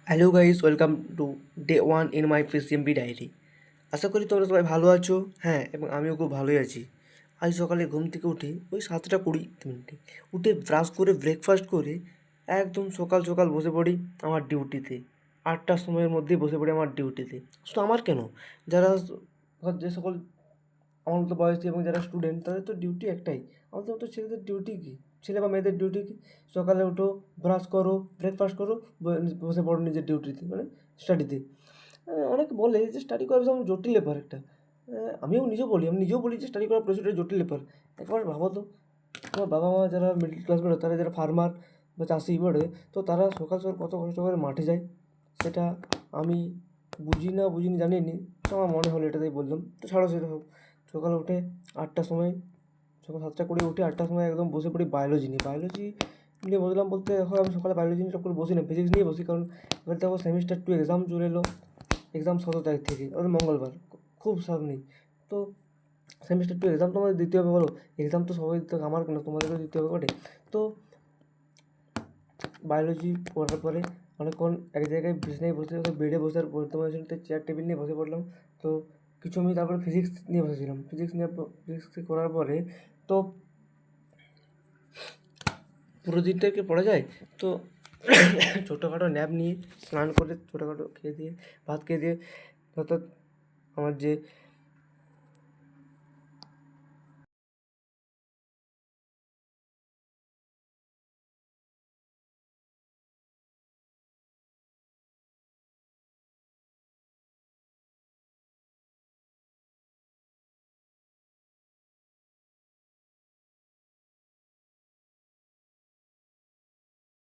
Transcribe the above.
Hello guys, welcome to day one in my PCMB diary. আশা করি তোমরা সবাই ভালো আছো। হ্যাঁ, এবং আমিও খুব ভালোই আছি। আজ সকালে ঘুম থেকে উঠে ওই 7:20 উঠে ব্রাশ করে ব্রেকফাস্ট করে একদম সকাল সকাল বসে পড়ি আমার ডিউটিতে। 8টার সময়ের মধ্যেই বসে পড়ি আমার ডিউটিতে। শুধু আমার কেন, যারা যে সকল আমার মতো বয়সী এবং যারা স্টুডেন্ট তাদের তো ডিউটি একটাই। আমাদের মতো ছেলেদের ডিউটি কী, ছেলে বা মেয়েদের ডিউটি কী? সকালে উঠো, ব্রাশ করো, ব্রেকফাস্ট করো, বসে পড়ো নিজের ডিউটিতে, মানে স্টাডিতে। অনেকে বলে যে স্টাডি করা ভীষণ জটিল ব্যাপার একটা। আমি নিজেও বলি যে স্টাডি করা প্রচুর জটিল ব্যাপার। একবার ভাবো তো, আমার বাবা মা যারা মিডল ক্লাস বলে, তারা যারা ফার্মার বা চাষি বলে, তো তারা সকাল সকাল কত কষ্ট করে মাঠে যায়, সেটা আমি বুঝিনি জানিনি। তো আমার মনে হলো এটাতেই বললাম, তো ছাড়ো সেটা হোক। সকালে উঠে 8টার সময়, সকাল 7:20 উঠে 8টার সময় একদম বসে পড়ি বায়োলজি নিয়ে। বায়োলজি নিয়ে বসলাম বলতে, এখন আমি সকালে বায়োলজি নিয়ে সব করে বসি না, ফিজিক্স নিয়ে বসি। কারণ এবার দেখো সেমিস্টার 2 এক্সাম চলে এলো। এক্সাম 17 তারিখ থেকে, ওটা মঙ্গলবার, খুব সামনে। তো সেমিস্টার 2 এক্সাম তো আমাদের দিতে হবে, বলো। এক্সাম তো সবাই দিতে হবে, আমার কেন, তোমাদেরও দিতে হবে বটে। তো বায়োলজি পড়ার পরে অনেকক্ষণ এক জায়গায় বিছানায় বসে বসে বেডে বসে আর পড়তে বসে চেয়ার টেবিল নিয়ে বসে পড়লাম। তো কিছু আমি তারপরে ফিজিক্স নিয়ে বসেছিলাম। ফিজিক্স করার পরে তো পুরো দিনটাকে পড়া যায়। তো ছোটোখাটো নিয়ে স্নান করে ছোটোখাটো খেয়ে দিয়ে ভাত খেয়ে দিয়ে অর্থাৎ আমার যে